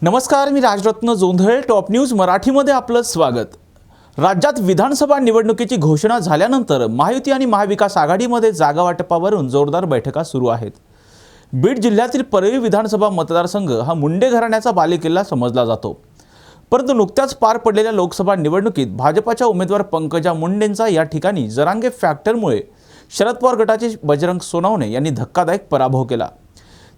नमस्कार, मी Rajratna Jondhale. Top news मराठीमध्ये आपलं स्वागत. राज्यात विधानसभा निवडणुकीची घोषणा झाल्यानंतर महायुती आणि महाविकास आघाडीमध्ये जागा वाटपावरून जोरदार बैठका सुरू आहेत. बीड जिल्ह्यातील परळी विधानसभा मतदारसंघ हा मुंडे घराण्याचा बालेकिल्ला समजला जातो. परंतु नुकत्याच पार पडलेल्या लोकसभा निवडणुकीत भाजपाच्या उमेदवार पंकजा मुंडेंचा या ठिकाणी जरांगे फॅक्टरमुळे शरद पवार गटाचे बजरंग सोनवणे यांनी धक्कादायक पराभव केला.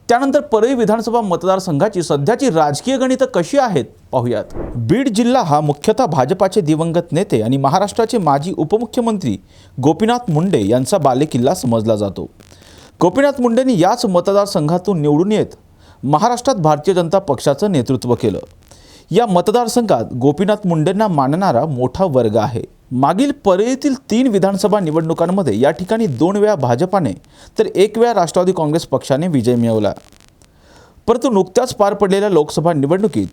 त्यानंतर परळी विधानसभा मतदारसंघाची सध्याची राजकीय गणितं कशी आहेत पाहूयात. बीड जिल्हा हा मुख्यतः भाजपाचे दिवंगत नेते आणि महाराष्ट्राचे माजी उपमुख्यमंत्री गोपीनाथ मुंडे यांचा बालेकिल्ला समजला जातो. गोपीनाथ मुंडेंनी याच मतदारसंघातून निवडून येत महाराष्ट्रात भारतीय जनता पक्षाचं नेतृत्व केलं. या मतदारसंघात गोपीनाथ मुंडेंना मानणारा मोठा वर्ग आहे. मागील परळीतील 3 विधानसभा निवडणुकांमध्ये या ठिकाणी 2 वेळा भाजपाने तर 1 वेळा राष्ट्रवादी काँग्रेस पक्षाने विजय मिळवला. परंतु नुकत्याच पार पडलेल्या लोकसभा निवडणुकीत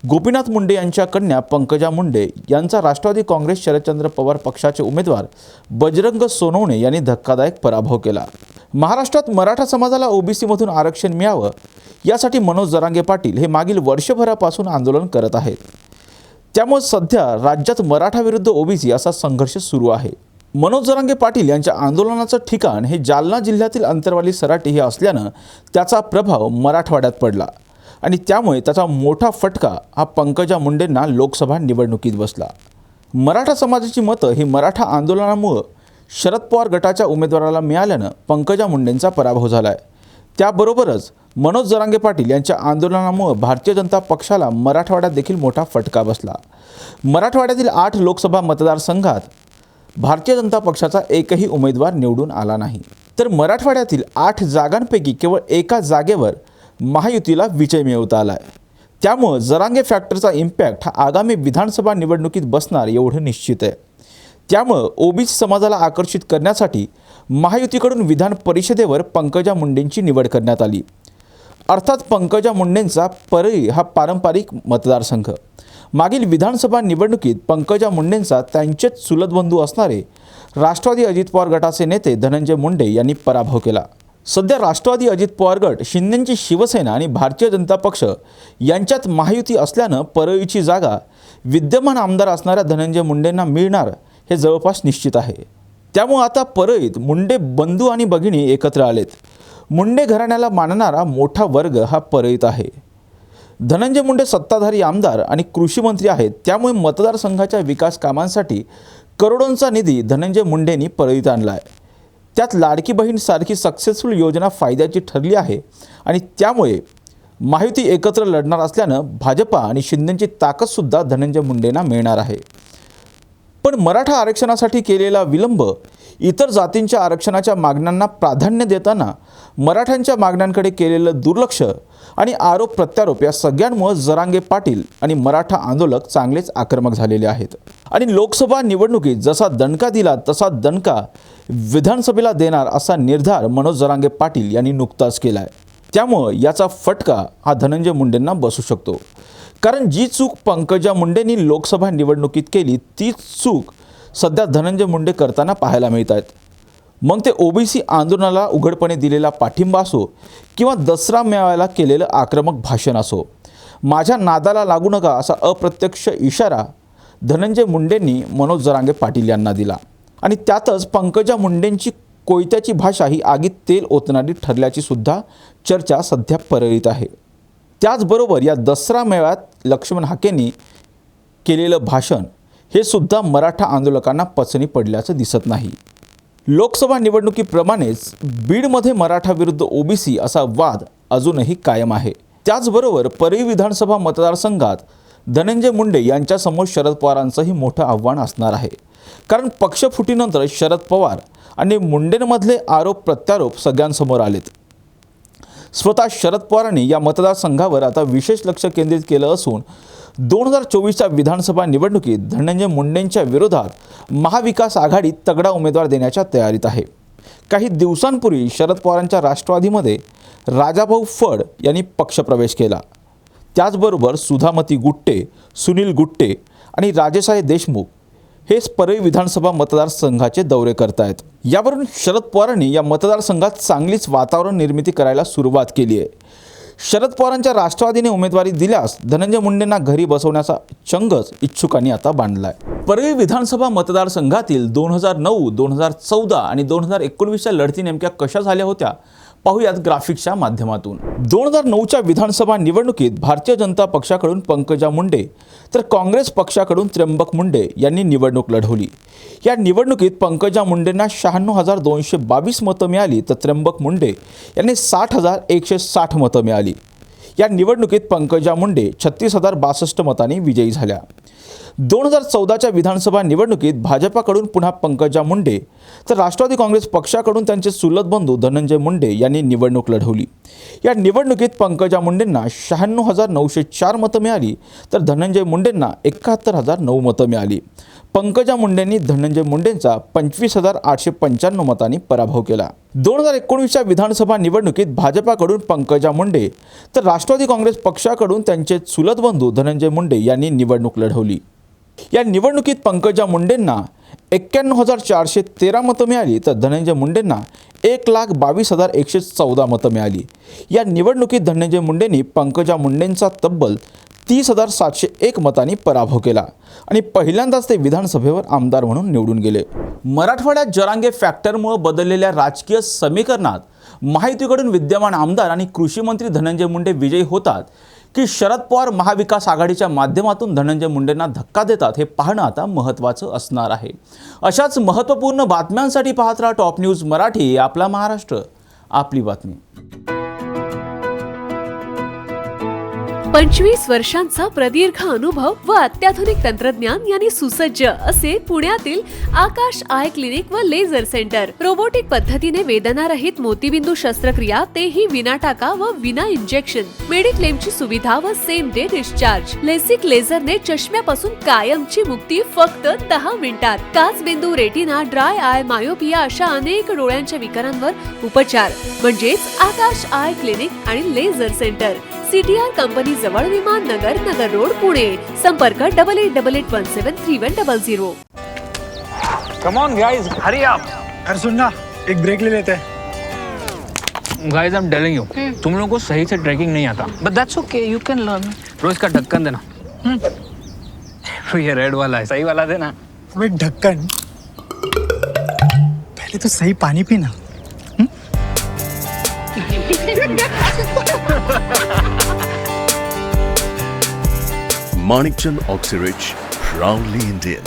गोपीनाथ मुंडे यांच्या कन्या पंकजा मुंडे यांचा राष्ट्रवादी काँग्रेस शरदचंद्र पवार पक्षाचे उमेदवार बजरंग सोनवणे यांनी धक्कादायक पराभव केला. महाराष्ट्रात मराठा समाजाला ओबीसीमधून आरक्षण मिळावं यासाठी मनोज जरांगे पाटील हे मागील वर्षभरापासून आंदोलन करत आहेत. त्यामुळे सध्या राज्यात मराठा विरुद्ध ओबीसी असा संघर्ष सुरू आहे. मनोज जरांगे पाटील यांच्या आंदोलनाचं ठिकाण हे जालना जिल्ह्यातील अंतरवाली सराटी हे असल्यानं त्याचा प्रभाव मराठवाड्यात पडला आणि त्यामुळे त्याचा मोठा फटका हा पंकजा मुंडेंना लोकसभा निवडणुकीत बसला. मराठा समाजाची मतं ही मराठा आंदोलनामुळं शरद पवार गटाच्या उमेदवाराला मिळाल्यानं पंकजा मुंडेंचा पराभव झाला आहे. त्याबरोबरच मनोज जरांगे पाटील यांच्या आंदोलनामुळे भारतीय जनता पक्षाला मराठवाड्यात देखील मोठा फटका बसला. मराठवाड्यातील 8 लोकसभा मतदारसंघात भारतीय जनता पक्षाचा एकही उमेदवार निवडून आला नाही. तर मराठवाड्यातील 8 जागांपैकी केवळ एका जागेवर महायुतीला विजय मिळवता आला आहे. त्यामुळे जरांगे फॅक्टरचा इम्पॅक्ट हा आगामी विधानसभा निवडणुकीत बसणार एवढं निश्चित आहे. त्यामुळे ओबीसी समाजाला आकर्षित करण्यासाठी महायुतीकडून विधान परिषदेवर पंकजा मुंडेंची निवड करण्यात आली. अर्थात पंकजा मुंडेंचा परळी हा पारंपरिक मतदारसंघ. मागील विधानसभा निवडणुकीत पंकजा मुंडेंचा त्यांचेच चुलत बंधू असणारे राष्ट्रवादी अजित पवार गटाचे नेते धनंजय मुंडे यांनी पराभव केला. सध्या राष्ट्रवादी अजित पवार गट, शिंदेची शिवसेना आणि भारतीय जनता पक्ष यांच्यात महायुती असल्यानं परळीची जागा विद्यमान आमदार असणाऱ्या धनंजय मुंडेंना मिळणार हे जवळपास निश्चित आहे. त्यामुळे आता परळीत मुंडे बंधू आणि भगिनी एकत्र आलेत. मुंडे घराण्याला मानणारा मोठा वर्ग हा परळीत आहे. धनंजय मुंडे सत्ताधारी आमदार आणि कृषी मंत्री आहेत. त्यामुळे मतदारसंघाच्या विकास कामांसाठी करोडोंचा निधी धनंजय मुंडेंनी परळीत आणला आहे. त्यात लाडकी बहीण सारखी सक्सेसफुल योजना फायद्याची ठरली आहे आणि त्यामुळे महायुती एकत्र लढणार असल्यानं भाजपा आणि शिंदेची ताकदसुद्धा धनंजय मुंडेंना मिळणार आहे. पण मराठा आरक्षणासाठी केलेला विलंब, इतर जातींच्या आरक्षणाच्या मागण्यांना प्राधान्य देताना मराठ्यांच्या मागण्यांकडे केलेलं दुर्लक्ष आणि आरोप प्रत्यारोप या सगळ्यांमुळे जरांगे पाटील आणि मराठा आंदोलक चांगलेच आक्रमक झालेले आहेत. आणि लोकसभा निवडणुकीत जसा दणका दिला तसा दणका विधानसभेला देणार असा निर्धार मनोज जरांगे पाटील यांनी नुकताच केला आहे. त्यामुळे याचा फटका हा धनंजय मुंडेंना बसू शकतो. कारण जी चूक पंकजा मुंडेंनी लोकसभा निवडणुकीत केली तीच चूक सध्या धनंजय मुंडे करताना पाहायला मिळत आहेत. मग ते ओबीसी आंदोलनाला उघडपणे दिलेला पाठिंबा असो किंवा दसरा मेळाव्याला केलेलं आक्रमक भाषण असो, माझ्या नादाला लागू नका असा अप्रत्यक्ष इशारा धनंजय मुंडेंनी मनोज जरांगे पाटील यांना दिला. आणि त्यातच पंकजा मुंडेंची कोयत्याची भाषा ही आगीत तेल ओतणारी ठरल्याची सुद्धा चर्चा सध्या परळीत आहे. त्याचबरोबर या दसरा मेळाव्यात लक्ष्मण हाकेंनी केलेलं भाषण हे सुद्धा मराठा आंदोलकांना पचनी पडल्याचं दिसत नाही. लोकसभा निवडणुकीप्रमाणेच बीडमध्ये मराठा विरुद्ध ओबीसी असा वाद अजूनही कायम आहे. त्याचबरोबर परळी विधानसभा मतदारसंघात धनंजय मुंडे यांच्यासमोर शरद पवारांचंही मोठं आव्हान असणार आहे. कारण पक्षफुटीनंतर शरद पवार आणि मुंडेंमधले आरोप प्रत्यारोप सगळ्यांसमोर आलेत. स्वतः शरद पवारांनी या मतदारसंघावर आता विशेष लक्ष केंद्रित केलं असून 2024च्या विधानसभा निवडणुकीत धनंजय मुंडेंच्या विरोधात महाविकास आघाडी तगडा उमेदवार देण्याच्या तयारीत आहे. काही दिवसांपूर्वी शरद पवारांच्या राष्ट्रवादीमध्ये राजाभाऊ फड यांनी पक्षप्रवेश केला. त्याचबरोबर सुधामती गुट्टे, सुनील गुट्टे आणि राजेसाहेब देशमुख हे परळी विधानसभा मतदारसंघाचे दौरे करतायत. यावरून शरद पवारांनी या मतदारसंघात चांगलीच वातावरण निर्मिती करायला सुरुवात केली आहे. शरद पवारांच्या राष्ट्रवादीने उमेदवारी दिल्यास धनंजय मुंडेंना घरी बसवण्याचा चंगच इच्छुकांनी आता बांधलाय। परळी विधानसभा मतदारसंघातील 2009, 2014 आणि 2019च्या लढती नेमक्या कशा झाल्या होत्या पाहूयात ग्राफिक्सच्या माध्यमातून। 2009च्या विधानसभा निवडणुकीत भारतीय जनता पक्षाकडून पंकजा मुंडे तर काँग्रेस पक्षाकडून त्र्यंबक मुंडे यांनी निवडणूक लढवली। या निवडणुकीत पंकजा मुंडेंना 96,222 मतं मिळाली तर त्र्यंबक मुंडे यांनी 60,160 मतं मिळाली। या निवडणुकीत पंकजा मुंडे 36,062 मतांनी विजयी झाल्या। 2014च्या विधानसभा निवडणुकीत भाजपाकडून पुन्हा पंकजा मुंडे तर राष्ट्रवादी काँग्रेस पक्षाकडून त्यांचे चुलत बंधू धनंजय मुंडे यांनी निवडणूक लढवली। या निवडणुकीत पंकजा मुंडेंना 96,904 मतं मिळाली तर धनंजय मुंडेंना 71,009 मतं मिळाली। पंकजा मुंडेंनी धनंजय मुंडेंचा 25,895 मतांनी पराभव केला। 2019च्या विधानसभा निवडणुकीत भाजपाकडून पंकजा मुंडे तर राष्ट्रवादी काँग्रेस पक्षाकडून त्यांचे चुलत बंधू धनंजय मुंडे यांनी निवडणूक लढवली। या निवडणुकीत पंकजा मुंडेंना 91,413 मतं मिळाली तर धनंजय मुंडेंना 1,22,114 मतं मिळाली। या निवडणुकीत धनंजय मुंडेंनी पंकजा मुंडेंचा तब्बल 30,701 मतांनी पराभव केला आणि पहिल्यांदाच ते विधानसभेवर आमदार म्हणून निवडून गेले। मराठवाड्यात जरांगे फॅक्टरमुळे बदललेल्या राजकीय समीकरणात महायुतीकडून विद्यमान आमदार आणि कृषी मंत्री धनंजय मुंडे विजयी होतात की शरद पवार महाविकास आघाडीच्या माध्यमातून धनंजय मुंडेंना धक्का देतात हे पाहणं आता महत्त्वाचं असणार आहे। अशाच महत्त्वपूर्ण बातम्यांसाठी पाहत राहा टॉप न्यूज मराठी, आपला महाराष्ट्र, आपली बातमी। 25 वर्षांचा प्रदीर्घ अनुभव व अत्याधुनिक तंत्रज्ञान यांनी सुसज्ज असे पुण्यातील आकाश आय क्लिनिक व लेझर सेंटर। रोबोटिक पद्धतीने वेदनारहित मोतीबिंदू शस्त्रक्रिया, तेही विना टाका व विना इंजेक्शन। मेडिक्लेमची सुविधा व सेम डे डिस्चार्ज। लेसिक लेझरने चष्म्यापासून कायमची मुक्ती फक्त 10 मिनिटात। काचबिंदू, रेटिना, ड्राय आय, मायोपिया अशा अनेक डोळ्यांच्या विकारांवर उपचार म्हणजेच आकाश आय क्लिनिक आणि लेझर सेंटर। CTR कंपनी जवळ, विमान नगर, नगर रोड, पुणे। संपर्क 8888173100। Come on guys, hurry up. अरे सुन ना, एक ब्रेक ले लेते हैं। Guys, I'm telling you, तुम लोगों को सही से ट्रैकिंग नहीं आता। But that's okay, you can learn. रोज का ढक्कन देना। तो ये रेड वाला है, सही वाला देना। अबे ढक्कन, पहले तो सही पानी पीना। Manikchand Oxyrich, proudly Indian.